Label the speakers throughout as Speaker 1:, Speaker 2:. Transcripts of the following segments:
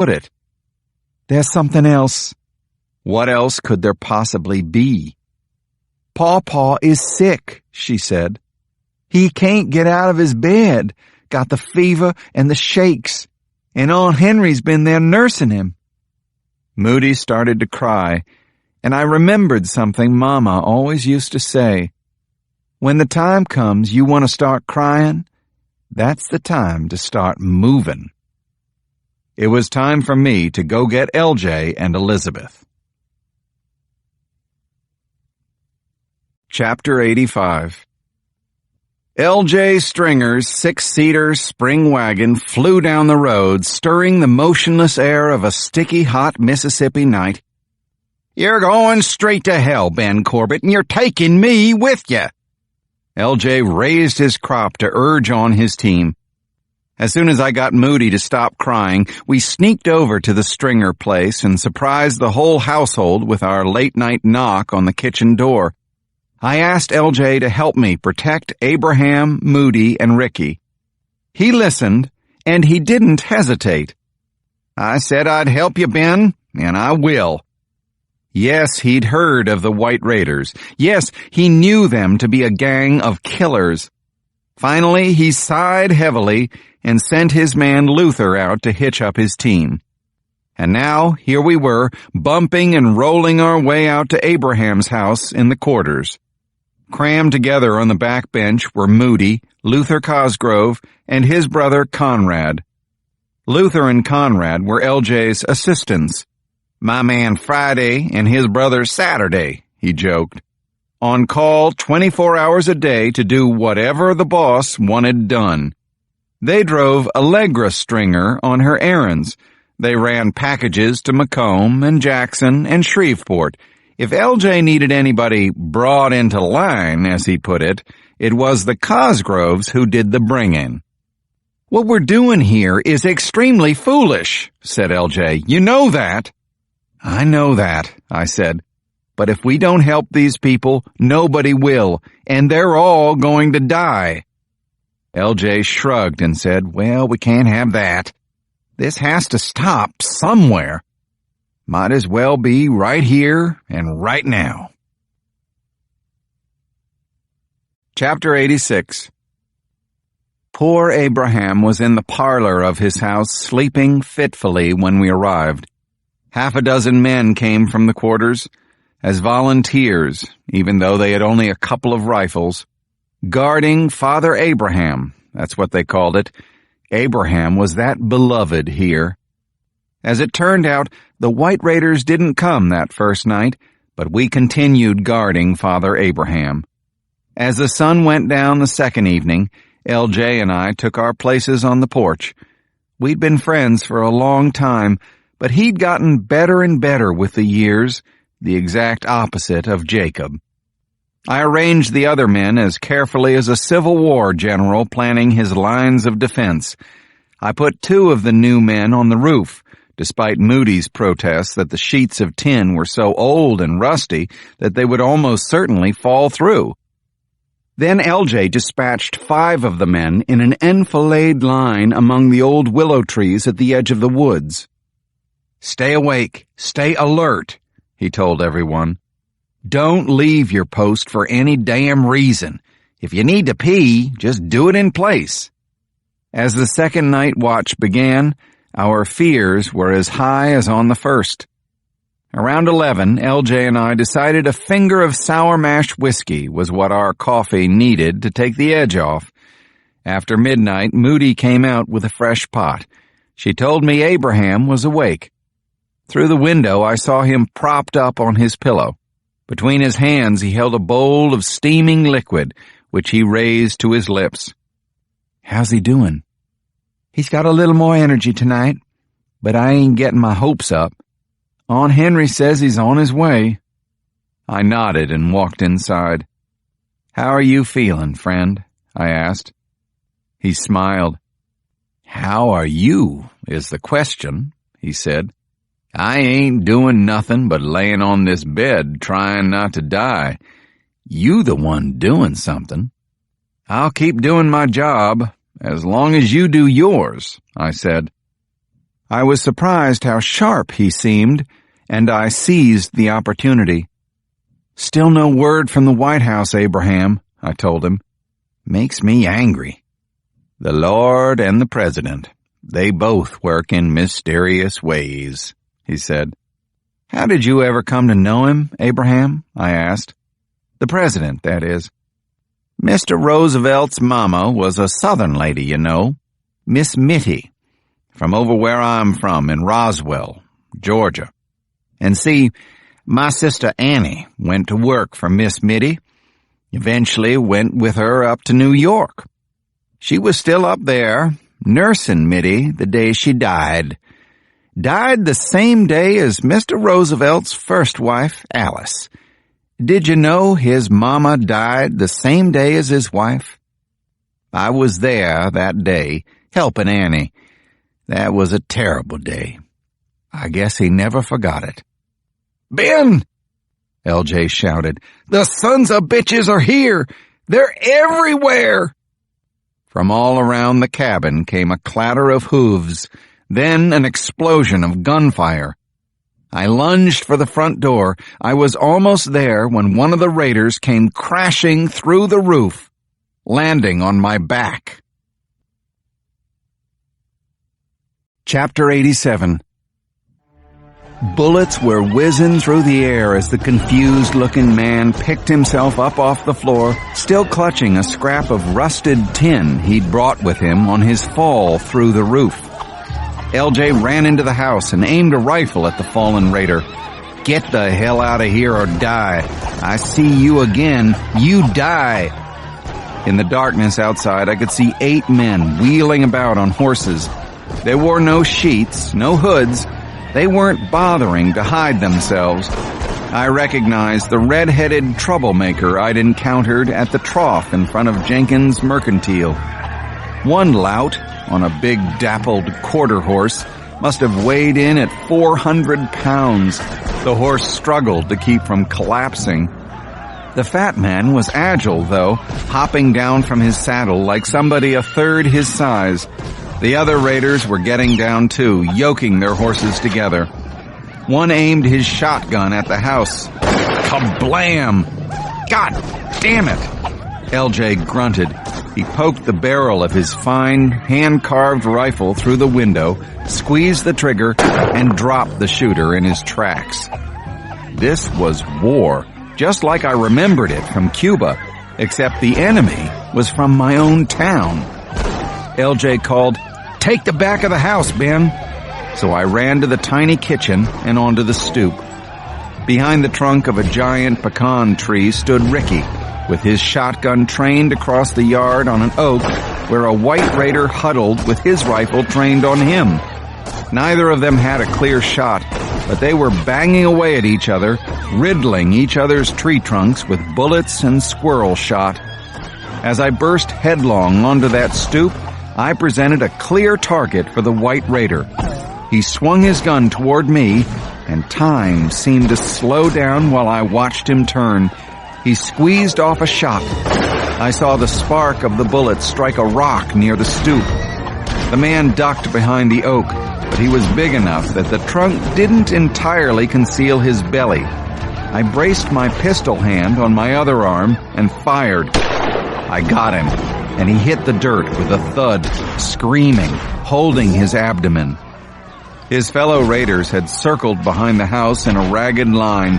Speaker 1: put it. There's something else. What else could there possibly be? Paw is sick, she said. He can't get out of his bed, got the fever and the shakes, and Aunt Henry's been there nursing him. Moody started to cry, and I remembered something Mama always used to say. When the time comes you want to start crying, that's the time to start moving. It was time for me to go get LJ and Elizabeth. Chapter 85. LJ Stringer's 6-seater spring wagon flew down the road, stirring the motionless air of a sticky, hot Mississippi night. "You're going straight to hell, Ben Corbett, and you're taking me with you." LJ raised his crop to urge on his team. As soon as I got Moody to stop crying, we sneaked over to the Stringer place and surprised the whole household with our late-night knock on the kitchen door. I asked LJ to help me protect Abraham, Moody, and Ricky. He listened, and he didn't hesitate. I said I'd help you, Ben, and I will. Yes, he'd heard of the White Raiders. Yes, he knew them to be a gang of killers. Finally, he sighed heavily and sent his man Luther out to hitch up his team. And now, here we were, bumping and rolling our way out to Abraham's house in the quarters. Crammed together on the back bench were Moody, Luther Cosgrove, and his brother Conrad. Luther and Conrad were LJ's assistants. "My man Friday and his brother Saturday," he joked. On call 24 hours a day to do whatever the boss wanted done. They drove Allegra Stringer on her errands. They ran packages to Macomb and Jackson and Shreveport. If LJ needed anybody brought into line, as he put it, it was the Cosgroves who did the bringing. "What we're doing here is extremely foolish," said LJ. "You know that." "I know that," I said. "But if we don't help these people, nobody will, and they're all going to die." LJ shrugged and said, "Well, we can't have that. This has to stop somewhere. Might as well be right here and right now." Chapter 86. Poor Abraham was in the parlor of his house sleeping fitfully when we arrived. 6 men came from the quarters as volunteers, even though they had only a couple of rifles, guarding Father Abraham. That's what they called it. Abraham was that beloved here. As it turned out, the White Raiders didn't come that first night, but we continued guarding Father Abraham. As the sun went down the second evening, LJ and I took our places on the porch. We'd been friends for a long time, but he'd gotten better and better with the years, the exact opposite of Jacob. I arranged the other men as carefully as a Civil War general planning his lines of defense. I put 2 of the new men on the roof, despite Moody's protests that the sheets of tin were so old and rusty that they would almost certainly fall through. Then LJ dispatched 5 of the men in an enfilade line among the old willow trees at the edge of the woods. "Stay awake, stay alert," he told everyone. "Don't leave your post for any damn reason. If you need to pee, just do it in place." As the second night watch began, our fears were as high as on the first. Around 11, LJ and I decided a finger of sour mash whiskey was what our coffee needed to take the edge off. After midnight, Moody came out with a fresh pot. She told me Abraham was awake. Through the window, I saw him propped up on his pillow. Between his hands, he held a bowl of steaming liquid, which he raised to his lips. "How's he doing?" "He's got a little more energy tonight, but I ain't getting my hopes up. Aunt Henry says he's on his way." I nodded and walked inside. "How are you feeling, friend?" I asked. He smiled. "How are you is the question," he said. "I ain't doing nothing but laying on this bed trying not to die. You the one doing something." "I'll keep doing my job as long as you do yours," I said. I was surprised how sharp he seemed, and I seized the opportunity. "Still no word from the White House, Abraham," I told him. "Makes me angry. The Lord and the President, they both work in mysterious ways," he said. "How did you ever come to know him, Abraham?" I asked. "The President, that is." "Mr. Roosevelt's mama was a Southern lady, you know, Miss Mitty, from over where I'm from in Roswell, Georgia. And see, my sister Annie went to work for Miss Mitty, eventually went with her up to New York. She was still up there, nursing Mitty the day she died. Died the same day as Mr. Roosevelt's first wife, Alice. Did you know his mama died the same day as his wife? I was there that day, helping Annie. That was a terrible day. I guess he never forgot it." "Ben!" LJ shouted. "The sons of bitches are here! They're everywhere!" From all around the cabin came a clatter of hooves, then an explosion of gunfire. I lunged for the front door. I was almost there when one of the raiders came crashing through the roof, landing on my back. Chapter 87. Bullets were whizzing through the air as the confused-looking man picked himself up off the floor, still clutching a scrap of rusted tin he'd brought with him on his fall through the roof. LJ ran into the house and aimed a rifle at the fallen raider. "Get the hell out of here or die. I see you again. You die." In the darkness outside, I could see 8 men wheeling about on horses. They wore no sheets, no hoods. They weren't bothering to hide themselves. I recognized the red-headed troublemaker I'd encountered at the trough in front of Jenkins' Mercantile. One lout, on a big dappled quarter horse, must have weighed in at 400 pounds. The horse struggled to keep from collapsing. The fat man was agile, though, hopping down from his saddle like somebody a third his size. The other raiders were getting down too, yoking their horses together. One aimed his shotgun at the house. Kablam! "God damn it!" LJ grunted. He poked the barrel of his fine, hand-carved rifle through the window, squeezed the trigger, and dropped the shooter in his tracks. This was war, just like I remembered it from Cuba, except the enemy was from my own town. LJ called, "Take the back of the house, Ben." So I ran to the tiny kitchen and onto the stoop. Behind the trunk of a giant pecan tree stood Ricky, with his shotgun trained across the yard on an oak where a white raider huddled with his rifle trained on him. Neither of them had a clear shot, but they were banging away at each other, riddling each other's tree trunks with bullets and squirrel shot. As I burst headlong onto that stoop, I presented a clear target for the white raider. He swung his gun toward me, and time seemed to slow down while I watched him turn. He squeezed off a shot. I saw the spark of the bullet strike a rock near the stoop. The man ducked behind the oak, but he was big enough that the trunk didn't entirely conceal his belly. I braced my pistol hand on my other arm and fired. I got him, and he hit the dirt with a thud, screaming, holding his abdomen. His fellow raiders had circled behind the house in a ragged line,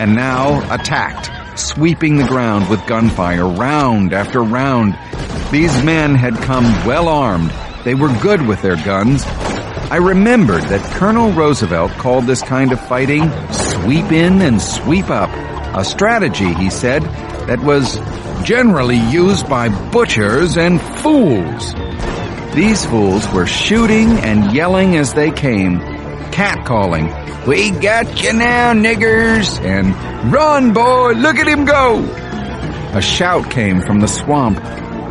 Speaker 1: and now attacked, sweeping the ground with gunfire, round after round. These men had come well armed. They were good with their guns. I remembered that Colonel Roosevelt called this kind of fighting sweep in and sweep up, a strategy, he said, that was generally used by butchers and fools. These fools were shooting and yelling as they came, catcalling, "We got you now, niggers," and "Run, boy, look at him go." A shout came from the swamp.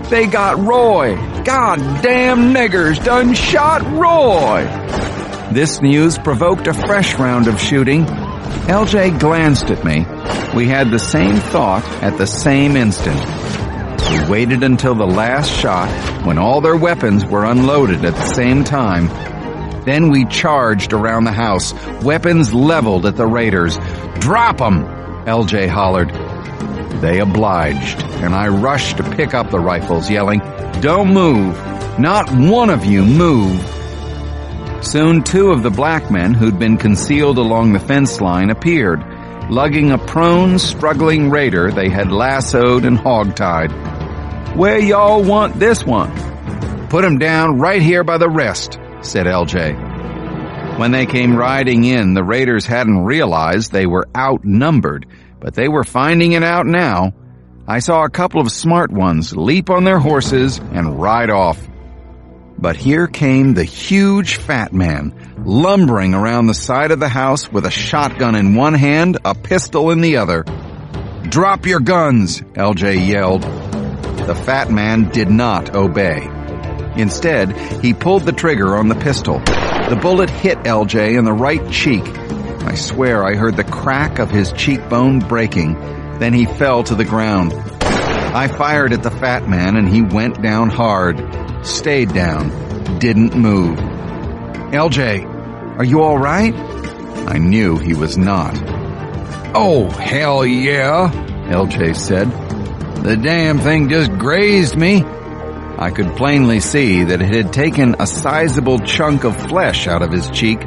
Speaker 1: "They got Roy. Goddamn niggers done shot Roy." This news provoked a fresh round of shooting. LJ glanced at me. We had the same thought at the same instant. We waited until the last shot, when all their weapons were unloaded at the same time. Then we charged around the house, weapons leveled at the raiders. "Drop 'em!" LJ hollered. They obliged, and I rushed to pick up the rifles, yelling, "Don't move! Not one of you move!" Soon 2 of the black men who'd been concealed along the fence line appeared, lugging a prone, struggling raider they had lassoed and hogtied. "Where y'all want this one?" "Put him down right here by the rest," said LJ. When they came riding in, the raiders hadn't realized they were outnumbered, but they were finding it out now. I saw a couple of smart ones leap on their horses and ride off. But here came the huge fat man, lumbering around the side of the house with a shotgun in one hand, a pistol in the other. "Drop your guns," LJ yelled. The fat man did not obey. Instead, he pulled the trigger on the pistol. The bullet hit LJ in the right cheek. I swear I heard the crack of his cheekbone breaking. Then he fell to the ground. I fired at the fat man and he went down hard. Stayed down. Didn't move. "LJ, are you all right?" I knew he was not. "Oh, hell yeah," LJ said. "The damn thing just grazed me." I could plainly see that it had taken a sizable chunk of flesh out of his cheek.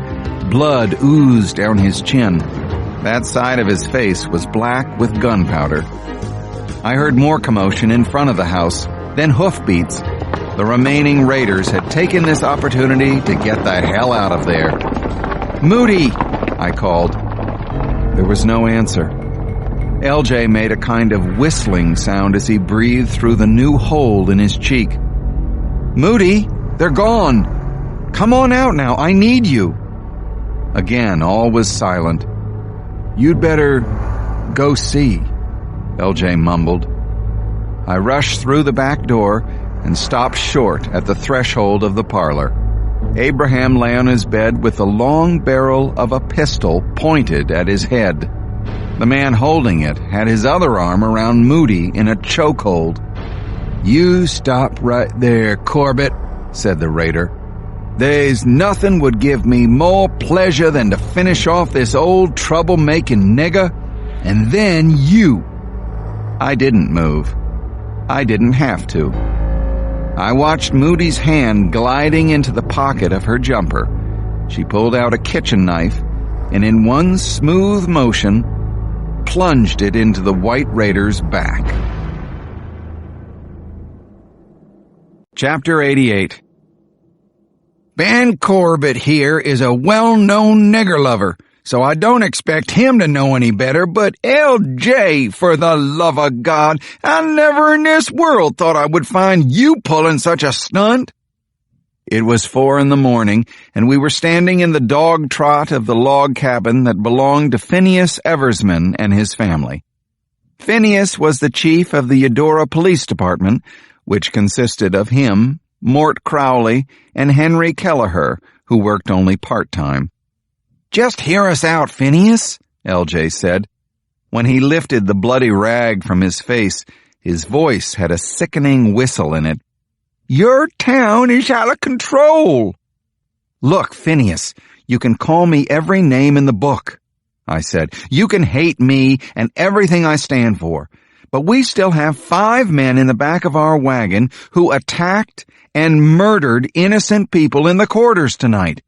Speaker 1: Blood oozed down his chin. That side of his face was black with gunpowder. I heard more commotion in front of the house, then hoofbeats. The remaining raiders had taken this opportunity to get the hell out of there. "Moody!" I called. There was no answer. LJ made a kind of whistling sound as he breathed through the new hole in his cheek. "Moody, they're gone. Come on out now, I need you." Again, all was silent. "You'd better go see," LJ mumbled. I rushed through the back door and stopped short at the threshold of the parlor. Abraham lay on his bed with the long barrel of a pistol pointed at his head. The man holding it had his other arm around Moody in a chokehold. "You stop right there, Corbett," said the raider. "There's nothing would give me more pleasure than to finish off this old trouble-making nigger, and then you." I didn't move. I didn't have to. I watched Moody's hand gliding into the pocket of her jumper. She pulled out a kitchen knife, and in one smooth motion, plunged it into the white raider's back. Chapter 88. Ben Corbett here is a well-known nigger lover, so I don't expect him to know any better, but LJ, for the love of God, I never in this world thought I would find you pulling such a stunt. It was 4 a.m, and we were standing in the dog trot of the log cabin that belonged to Phineas Eversman and his family. Phineas was the chief of the Eudora Police Department, which consisted of him, Mort Crowley, and Henry Kelleher, who worked only part-time. "Just hear us out, Phineas," LJ said. When he lifted the bloody rag from his face, his voice had a sickening whistle in it. "Your town is out of control." "Look, Phineas, you can call me every name in the book," I said. "You can hate me and everything I stand for. But we still have 5 men in the back of our wagon who attacked and murdered innocent people in the quarters tonight.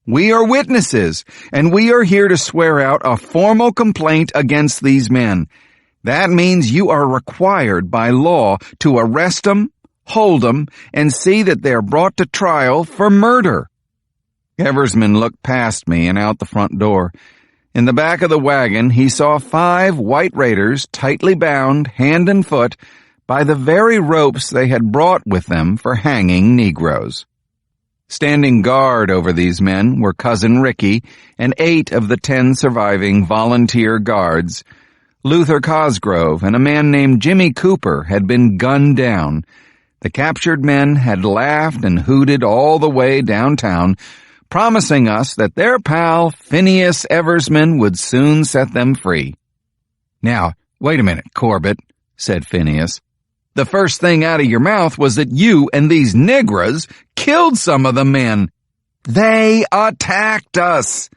Speaker 1: We are witnesses, and we are here to swear out a formal complaint against these men. That means you are required by law to arrest them, hold them, and see that they are brought to trial for murder." Eversman looked past me and out the front door. In the back of the wagon, he saw 5 white raiders tightly bound, hand and foot, by the very ropes they had brought with them for hanging Negroes. Standing guard over these men were Cousin Ricky and 8 of the 10 surviving volunteer guards. Luther Cosgrove and a man named Jimmy Cooper had been gunned down. The captured men had laughed and hooted all the way downtown, promising us that their pal Phineas Eversman would soon set them free. "Now, wait a minute, Corbett," said Phineas. "The first thing out of your mouth was that you and these Negras killed some of the men." They attacked us!